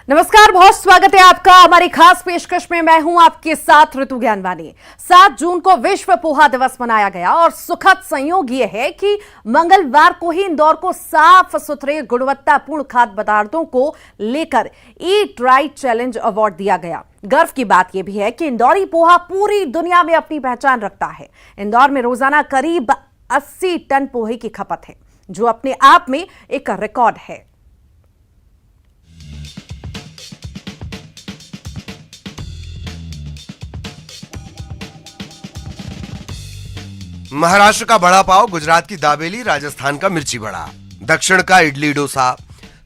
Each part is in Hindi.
नमस्कार, बहुत स्वागत है आपका हमारी खास पेशकश में। मैं हूं आपके साथ ऋतु ज्ञानवानी। 7 जून को विश्व पोहा दिवस मनाया गया और सुखद संयोग यह है कि मंगलवार को ही इंदौर को साफ सुथरे गुणवत्तापूर्ण खाद्य पदार्थों को लेकर ईट राइट चैलेंज अवार्ड दिया गया। गर्व की बात यह भी है कि इंदौरी पोहा पूरी दुनिया में अपनी पहचान रखता है। इंदौर में रोजाना करीब 80 टन पोहे की खपत है, जो अपने आप में एक रिकॉर्ड है। महाराष्ट्र का बड़ा पाव, गुजरात की दाबेली, राजस्थान का मिर्ची बड़ा, दक्षिण का इडली डोसा,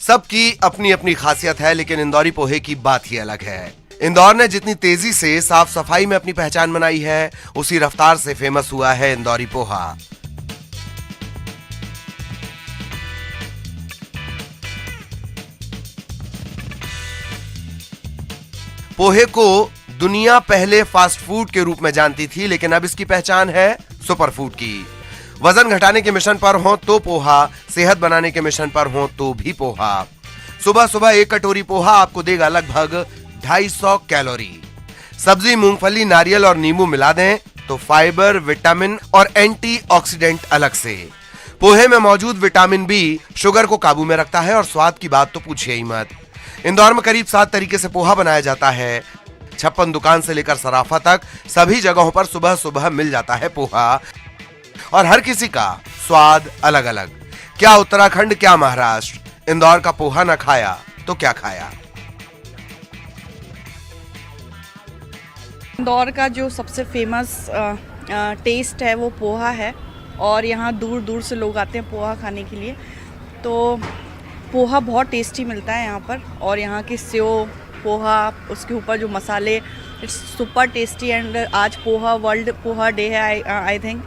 सबकी अपनी अपनी खासियत है, लेकिन इंदौरी पोहे की बात ही अलग है। इंदौर ने जितनी तेजी से साफ सफाई में अपनी पहचान बनाई है, उसी रफ्तार से फेमस हुआ है इंदौरी पोहा। पोहे को दुनिया पहले फास्ट फूड के रूप में जानती थी, लेकिन अब इसकी पहचान है सुपर फूड की। वजन घटाने के मिशन पर हो तो पोहा, सेहत बनाने के मिशन पर हो तो भी पोहा। सुबह सुबह एक कटोरी पोहा आपको देगा लगभग 250 कैलोरी। सब्जी, मूंगफली, नारियल और नींबू मिला दें तो फाइबर, विटामिन और एंटीऑक्सीडेंट अलग से। पोहे में मौजूद विटामिन बी शुगर को काबू में रखता है और स्वाद की बात तो पूछिए ही मत। इंदौर में करीब 7 तरीके से पोहा बनाया जाता है। 56 दुकान से लेकर सराफा तक सभी जगहों पर सुबह सुबह मिल जाता है पोहा, और हर किसी का स्वाद अलग अलग। क्या उत्तराखंड, क्या महाराष्ट्र, इंदौर का पोहा न खाया तो क्या खाया। इंदौर का जो सबसे फेमस टेस्ट है वो पोहा है, और यहाँ दूर दूर से लोग आते हैं पोहा खाने के लिए। तो पोहा बहुत टेस्टी मिलता है यहाँ पर, और यहाँ की सेव पोहा, उसके ऊपर जो मसाले, इट्स सुपर टेस्टी। एंड आज पोहा वर्ल्ड पोहा डे है आई थिंक।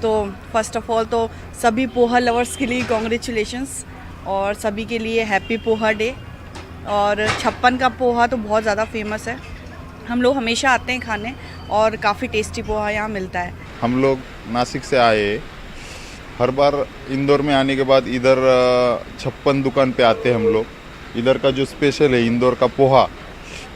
तो फर्स्ट ऑफ ऑल तो सभी पोहा लवर्स के लिए कॉन्ग्रेचुलेशंस, और सभी के लिए हैप्पी पोहा डे। और 56 का पोहा तो बहुत ज़्यादा फेमस है, हम लोग हमेशा आते हैं खाने, और काफ़ी टेस्टी पोहा यहाँ मिलता है। हम लोग नासिक से आए, हर बार इंदौर में आने के बाद इधर 56 दुकान पे आते हैं हम लोग। इधर का जो स्पेशल है इंदौर का पोहा,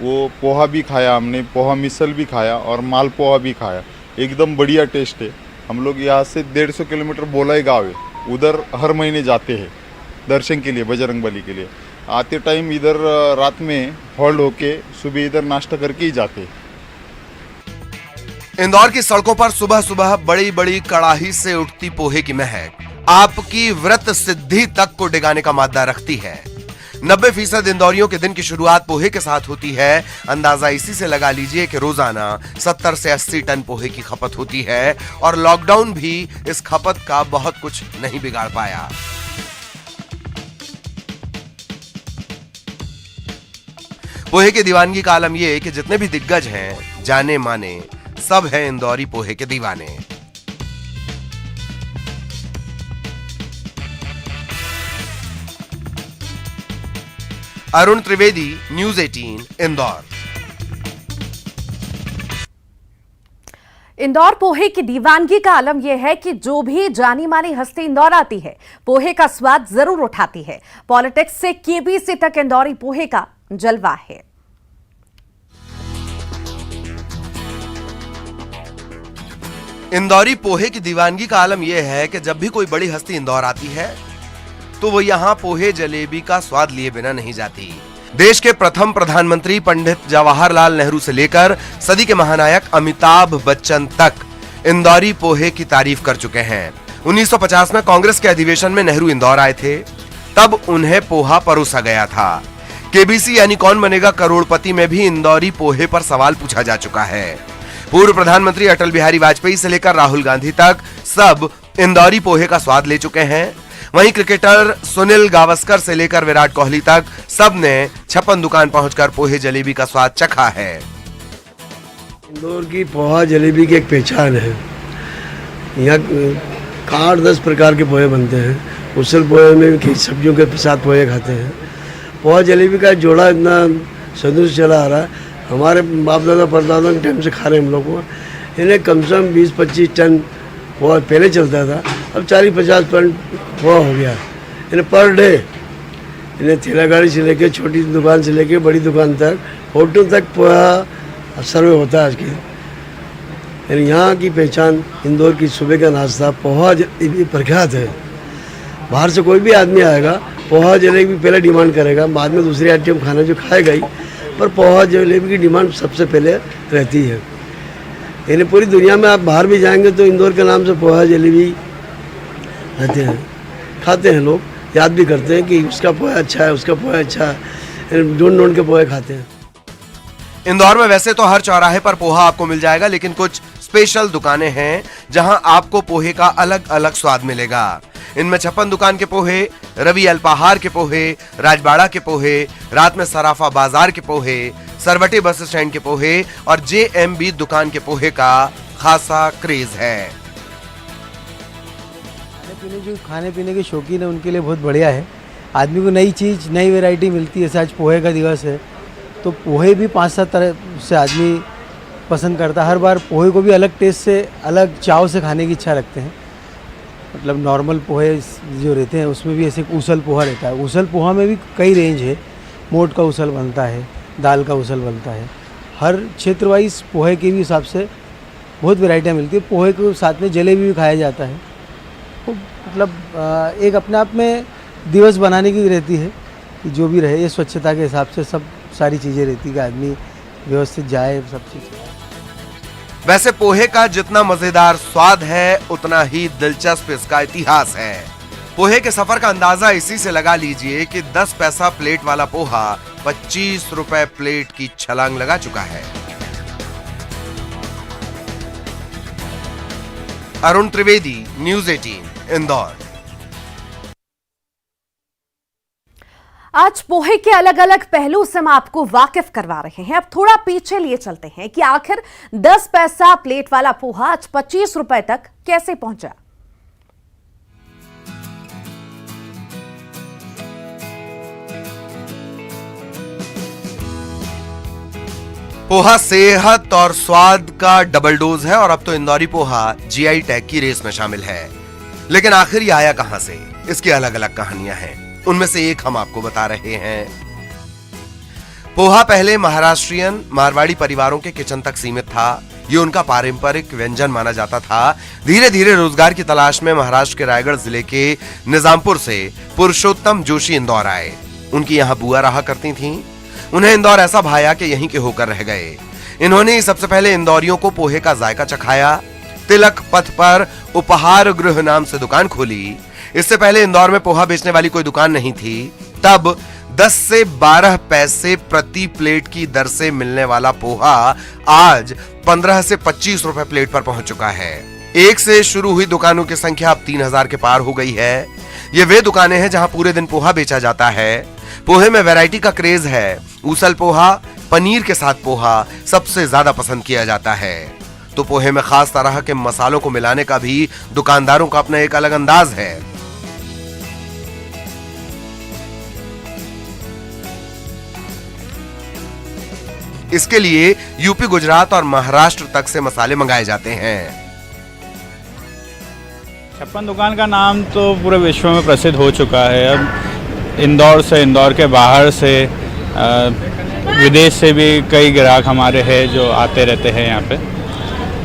वो पोहा भी खाया हमने, पोहा मिसल भी खाया और माल पोहा भी खाया। एकदम बढ़िया टेस्ट है। हम लोग यहाँ से 150 किलोमीटर बोलाई गाँव है, उधर हर महीने जाते हैं दर्शन के लिए, बजरंगबली के लिए। आते टाइम इधर रात में हॉल्ट होके सुबह इधर नाश्ता करके ही जाते हैं। इंदौर की सड़कों पर सुबह सुबह बड़ी बड़ी कड़ाही से उठती पोहे की महक आपकी व्रत सिद्धि तक को डिगाने का मादा रखती है। 90% इंदौरियों के दिन की शुरुआत पोहे के साथ होती है। अंदाजा इसी से लगा लीजिए कि रोजाना 70 से 80 टन पोहे की खपत होती है, और लॉकडाउन भी इस खपत का बहुत कुछ नहीं बिगाड़ पाया। पोहे की दीवानगी का आलम यह कि जितने भी दिग्गज हैं, जाने माने, सब हैं इंदौरी पोहे के दीवाने। अरुण त्रिवेदी, न्यूज़ 18, इंदौर। इंदौर पोहे की दीवानगी का आलम यह है कि जो भी जानी मानी हस्ती इंदौर आती है, पोहे का स्वाद जरूर उठाती है। पॉलिटिक्स से केबीसी तक इंदौरी पोहे का जलवा है। इंदौरी पोहे की दीवानगी का आलम यह है कि जब भी कोई बड़ी हस्ती इंदौर आती है तो वो यहाँ पोहे जलेबी का स्वाद लिए बिना नहीं जाती। देश के प्रथम प्रधानमंत्री पंडित जवाहरलाल नेहरू से लेकर सदी के महानायक अमिताभ बच्चन तक इंदौरी पोहे की तारीफ कर चुके हैं। 1950 में कांग्रेस के अधिवेशन में नेहरू इंदौर आए थे, तब उन्हें पोहा परोसा गया था। केबीसी यानी कौन बनेगा करोड़पति में भी इंदौरी पोहे पर सवाल पूछा जा चुका है। पूर्व प्रधानमंत्री अटल बिहारी वाजपेयी से लेकर राहुल गांधी तक सब इंदौरी पोहे का स्वाद ले चुके हैं। वहीं क्रिकेटर सुनील गावस्कर से लेकर विराट कोहली तक सब ने 56 दुकान पहुंचकर पोहे जलेबी का स्वाद चखा है। इंदौर की पोहा जलेबी की एक पहचान है। यहाँ 8-10 प्रकार के पोहे बनते हैं। उसल पोहे में भी सब्जियों के साथ पोहे खाते हैं। पोहा जलेबी का जोड़ा इतना सदियों से चला आ रहा है। हमारे बाप दादा परदादा के टाइम से खा रहे हैं हम लोग को। इन्हें कम से कम 20-25 टन पोहा पहले चलता था, अब 40-50 टन पोहा हो गया। इन्हें पर डे इन्हें ठेला गाड़ी से लेके छोटी दुकान से लेके बड़ी दुकान तक होटल तक पोहा सर्व होता है आज की। यानी यहाँ की पहचान इंदौर की सुबह का नाश्ता पोहा जलेबी प्रख्यात है। बाहर से कोई भी आदमी आएगा पोहा जलेबी पहले डिमांड करेगा, बाद में दूसरी आइटम खाना जो खाएगा ही, पर पोहा जलेबी की डिमांड सबसे पहले रहती है। यानी पूरी दुनिया में आप बाहर भी जाएंगे तो इंदौर के नाम से पोहा जलेबी रहते हैं, खाते हैं लोग, याद भी करते हैं कि उसका पोहा अच्छा है, उसका पोहा अच्छा है, ढूंढ के पोहे खाते हैं। इंदौर में वैसे तो हर चौराहे पर पोहा आपको मिल जाएगा, लेकिन कुछ स्पेशल दुकानें हैं जहां आपको पोहे का अलग अलग स्वाद मिलेगा। इनमें 56 दुकान के पोहे, रवि अल्पाहार के पोहे, राजबाड़ा के पोहे, रात में सराफा बाजार के पोहे, सरवटे बस स्टैंड के पोहे और JMB दुकान के पोहे का खासा क्रेज है। जो खाने पीने के शौकीन है उनके लिए बहुत बढ़िया है। आदमी को नई चीज़ नई वैरायटी मिलती है। जैसे आज पोहे का दिवस है तो पोहे भी 5-7 तरह से आदमी पसंद करता है। हर बार पोहे को भी अलग टेस्ट से अलग चाव से खाने की इच्छा रखते हैं। मतलब नॉर्मल पोहे जो रहते हैं उसमें भी ऐसे उसल पोहा रहता है। उसल पोहा में भी कई रेंज है। मोट का उसल बनता है, दाल का उसल बनता है। हर क्षेत्र वाइज पोहे के भी हिसाब से बहुत वैरायटियाँ मिलती है। पोहे के साथ में जलेबी भी खाया जाता है। तो मतलब एक अपने आप में दिवस बनाने की रहती है कि जो भी रहे, ये स्वच्छता के हिसाब से सब सारी चीज़ें रहती है कि आदमी व्यवस्थित जाए, सब चीज़ें। वैसे पोहे का जितना मजेदार स्वाद है उतना ही दिलचस्प इसका इतिहास है। पोहे के सफर का अंदाजा इसी से लगा लीजिए कि 10 पैसा प्लेट वाला पोहा 25 रुपए प्लेट की छलांग लगा चुका है। अरुण त्रिवेदी, न्यूज़ 18, इंदौर। आज पोहे के अलग अलग पहलू से हम आपको वाकिफ करवा रहे हैं। अब थोड़ा पीछे लिए चलते हैं कि आखिर 10 पैसा प्लेट वाला पोहा आज 25 रुपए तक कैसे पहुंचा। पोहा सेहत और स्वाद का डबल डोज है और अब तो इंदौरी पोहा GI टैग की रेस में शामिल है। लेकिन आखिर ये आया कहां से? इसकी अलग अलग कहानियां हैं, उनमें से एक हम आपको बता रहे हैं। पोहा पहले महाराष्ट्रियन मारवाड़ी परिवारों के किचन तक सीमित था। ये उनका पारंपरिक व्यंजन माना जाता था। धीरे धीरे रोजगार की तलाश में महाराष्ट्र के रायगढ़ जिले के निजामपुर से पुरुषोत्तम जोशी इंदौर आए। उनकी यहाँ बुआ रहा करती थीं। उन्हें इंदौर ऐसा भाया कि यहीं के होकर रह गए। इन्होंने ही सबसे पहले इंदौरियों को पोहे का जायका चखाया। तिलक पथ पर उपहार गृह नाम से दुकान खोली। इससे पहले इंदौर में पोहा बेचने वाली कोई दुकान नहीं थी। तब 10 से 12 पैसे प्रति प्लेट की दर से मिलने वाला पोहा आज 15 से 25 रुपए प्लेट पर पहुंच चुका है। एक से शुरू हुई दुकानों की संख्या अब 3000 के पार हो गई है। ये वे दुकानें हैं जहां पूरे दिन पोहा बेचा जाता है। पोहे में वैरायटी का क्रेज है। उसल पोहा, पनीर के साथ पोहा सबसे ज्यादा पसंद किया जाता है। तो पोहे में खास तरह के मसालों को मिलाने का भी दुकानदारों का अपना एक अलग अंदाज है। इसके लिए यूपी, गुजरात और महाराष्ट्र तक से मसाले मंगाए जाते हैं। 56 दुकान का नाम तो पूरे विश्व में प्रसिद्ध हो चुका है। अब इंदौर से, इंदौर के बाहर से, विदेश से भी कई ग्राहक हमारे हैं जो आते रहते हैं यहाँ पे।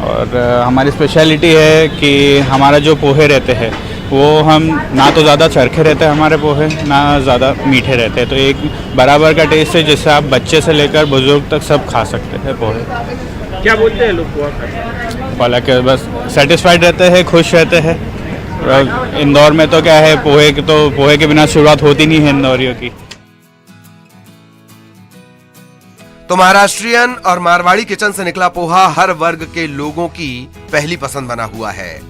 और हमारी स्पेशलिटी है कि हमारा जो पोहे रहते हैं वो हम ना तो ज़्यादा चरखे रहते हैं हमारे पोहे, ना ज़्यादा मीठे रहते हैं। तो एक बराबर का टेस्ट है जिससे आप बच्चे से लेकर बुजुर्ग तक सब खा सकते हैं पोहे। क्या बोलते हैं लोग पोहा खाते? हालांकि बस सेटिस्फाइड रहते हैं, खुश रहते हैं। इंदौर में तो क्या है, पोहे के बिना शुरुआत होती नहीं है इंदौरियों की। तो महाराष्ट्रियन और मारवाड़ी किचन से निकला पोहा हर वर्ग के लोगों की पहली पसंद बना हुआ है।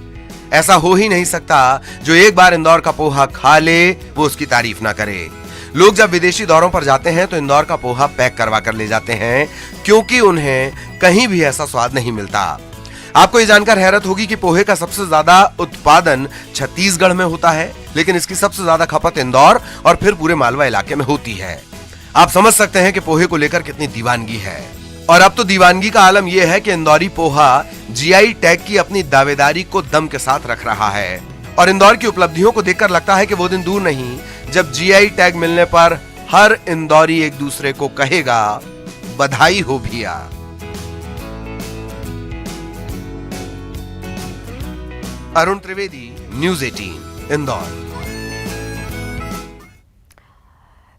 ऐसा हो ही नहीं सकता जो एक बार इंदौर का पोहा खा ले वो उसकी तारीफ ना करे। लोग जब विदेशी दौरों पर जाते हैं तो इंदौर का पोहा पैक करवा कर ले जाते हैं, क्योंकि उन्हें कहीं भी ऐसा स्वाद नहीं मिलता। आपको ये जानकर हैरत होगी कि पोहे का सबसे ज्यादा उत्पादन छत्तीसगढ़ में होता है, लेकिन इसकी सबसे ज्यादा खपत इंदौर और फिर पूरे मालवा इलाके में होती है। आप समझ सकते हैं कि पोहे को लेकर कितनी दीवानगी है। और अब तो दीवानगी का आलम यह है कि इंदौरी पोहा GI टैग की अपनी दावेदारी को दम के साथ रख रहा है। और इंदौर की उपलब्धियों को देखकर लगता है कि वो दिन दूर नहीं जब जीआई टैग मिलने पर हर इंदौरी एक दूसरे को कहेगा बधाई हो भैया। अरुण त्रिवेदी, न्यूज़ 18, इंदौर।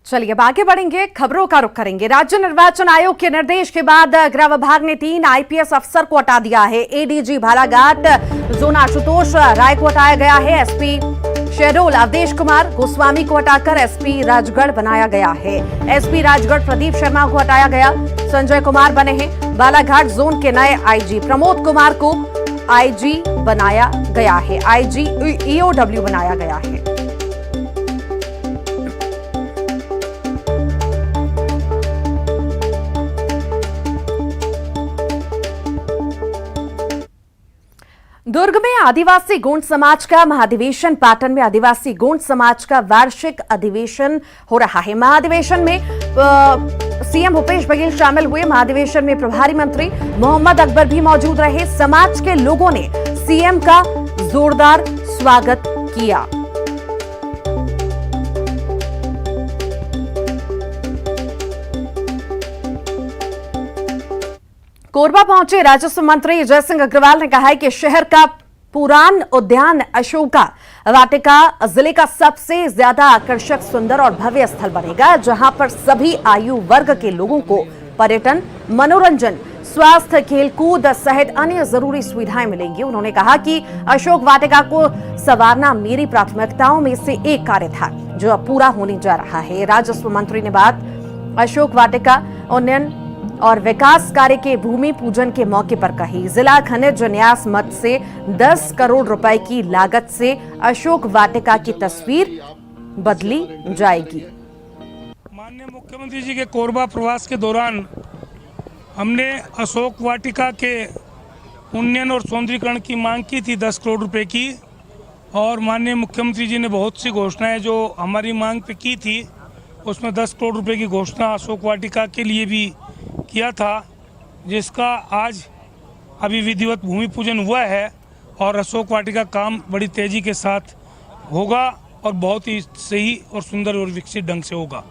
चलिए अब आगे बढ़ेंगे, खबरों का रुख करेंगे। राज्य निर्वाचन आयोग के निर्देश के बाद गृह विभाग ने 3 आईपीएस अफसर को हटा दिया है। एडीजी भालाघाट जोन आशुतोष राय को हटाया गया है। एसपी शहडोल अवधेश कुमार गोस्वामी को हटाकर एसपी राजगढ़ बनाया गया है। एसपी राजगढ़ प्रदीप शर्मा को हटाया गया। संजय कुमार बने हैं। बालाघाट जोन के नए आईजी प्रमोद कुमार को आईजी बनाया गया है। आईजी ईओडब्ल्यू बनाया गया है। दुर्ग में आदिवासी गोंड समाज का महाधिवेशन। पाटन में आदिवासी गोंड समाज का वार्षिक अधिवेशन हो रहा है। महाधिवेशन में सीएम भूपेश बघेल शामिल हुए। महाधिवेशन में प्रभारी मंत्री मोहम्मद अकबर भी मौजूद रहे। समाज के लोगों ने सीएम का जोरदार स्वागत किया। कोरबा पहुंचे राजस्व मंत्री जयसिंह अग्रवाल ने कहा है कि शहर का पुरान उद्यान अशोका वाटिका जिले का सबसे ज्यादा आकर्षक, सुंदर और भव्य स्थल बनेगा, जहां पर सभी आयु वर्ग के लोगों को पर्यटन, मनोरंजन, स्वास्थ्य, खेलकूद सहित अन्य जरूरी सुविधाएं मिलेंगी। उन्होंने कहा कि अशोक वाटिका को संवारना मेरी प्राथमिकताओं में से एक कार्य था, जो अब पूरा होने जा रहा है। राजस्व मंत्री ने बात अशोक वाटिका उन्नयन और विकास कार्य के भूमि पूजन के मौके पर कही। जिला खनिज न्यास मद से 10 करोड़ रुपए की लागत से अशोक वाटिका की तस्वीर बदली जाएगी। माननीय मुख्यमंत्री जी के कोरबा प्रवास के दौरान हमने अशोक वाटिका के उन्नयन और सौंदर्यीकरण की मांग की थी 10 करोड़ रुपए की, और माननीय मुख्यमंत्री जी ने बहुत सी घोषणाएं जो हमारी मांग पे की थी, उसमें 10 करोड़ रुपए की घोषणा अशोक वाटिका के लिए भी किया था, जिसका आज अभी विधिवत भूमि पूजन हुआ है और अशोक वाटिका काम बड़ी तेजी के साथ होगा और बहुत ही सही और सुंदर और विकसित ढंग से होगा।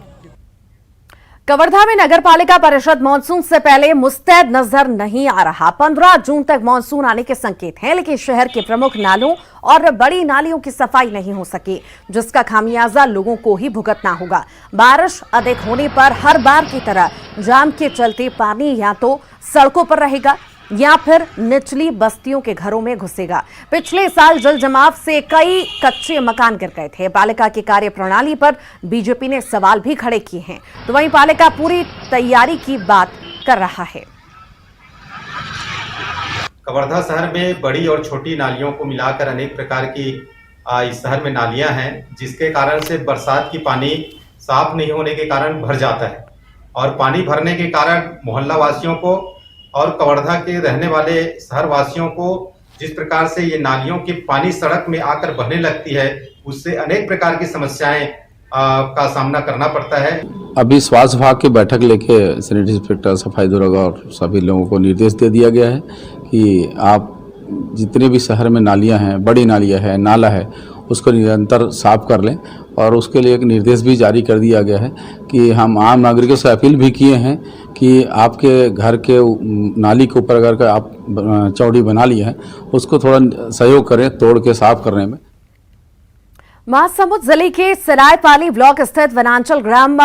कवर्धा में नगर पालिका परिषद मानसून से पहले मुस्तैद नजर नहीं आ रहा। 15 जून तक मानसून आने के संकेत हैं, लेकिन शहर के प्रमुख नालों और बड़ी नालियों की सफाई नहीं हो सकी, जिसका खामियाजा लोगों को ही भुगतना होगा। बारिश अधिक होने पर हर बार की तरह जाम के चलते पानी या तो सड़कों पर रहेगा या फिर निचली बस्तियों के घरों में घुसेगा। पिछले साल जल जमाव से कई कच्चे मकान गिर गए थे। पालिका की कार्य प्रणाली पर बीजेपी ने सवाल भी खड़े किए हैं, तो वहीं पालिका पूरी तैयारी की बात कर रहा है। कवर्धा शहर में बड़ी और छोटी नालियों को मिलाकर अनेक प्रकार की इस शहर में नालियां हैं, जिसके कारण से बरसात की पानी साफ नहीं होने के कारण भर जाता है, और पानी भरने के कारण मोहल्ला वासियों को और कवर्धा के रहने वाले शहर वासियों को जिस प्रकार से ये नालियों के पानी सड़क में आकर बहने लगती है, उससे अनेक प्रकार की समस्याएं का सामना करना पड़ता है। अभी स्वास्थ्य विभाग की बैठक लेके सैनिटरी इंस्पेक्टर, सफाई दरोगा और सभी लोगों को निर्देश दे दिया गया है कि आप जितने भी शहर में नालियां हैं, बड़ी नालियां है, नाला है, उसको निरंतर साफ कर लें। और उसके लिए एक निर्देश भी जारी कर दिया गया है कि हम आम नागरिकों से अपील भी किए हैं कि आपके घर के नाली के ऊपर अगर आप चौड़ी बना लिए हैं, उसको थोड़ा सहयोग करें तोड़ के साफ करने में। महासमुंद जिले के सरायपाली ब्लॉक स्थित वनांचल ग्राम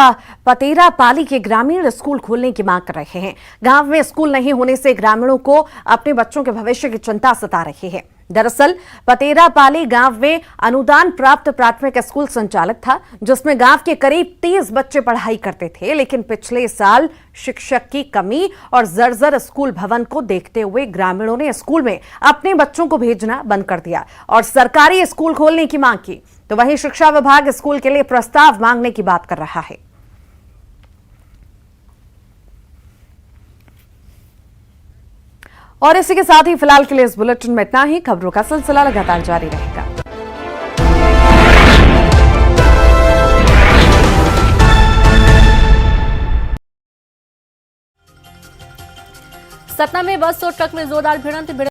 पतेरापाली के ग्रामीण स्कूल खोलने की मांग कर रहे हैं। गांव में स्कूल नहीं होने से ग्रामीणों को अपने बच्चों के भविष्य की चिंता सता रही है। दरअसल पतेरापाली गांव में अनुदान प्राप्त प्राथमिक स्कूल संचालित था, जिसमें गांव के करीब 30 बच्चे पढ़ाई करते थे, लेकिन पिछले साल शिक्षक की कमी और जर्जर स्कूल भवन को देखते हुए ग्रामीणों ने स्कूल में अपने बच्चों को भेजना बंद कर दिया और सरकारी स्कूल खोलने की मांग की। तो वहीं शिक्षा विभाग स्कूल के लिए प्रस्ताव मांगने की बात कर रहा है। और इसी के साथ ही फिलहाल के लिए इस बुलेटिन में इतना ही। खबरों का सिलसिला लगातार जारी रहेगा। सतना में बस और ट्रक में जोरदार भिड़ंत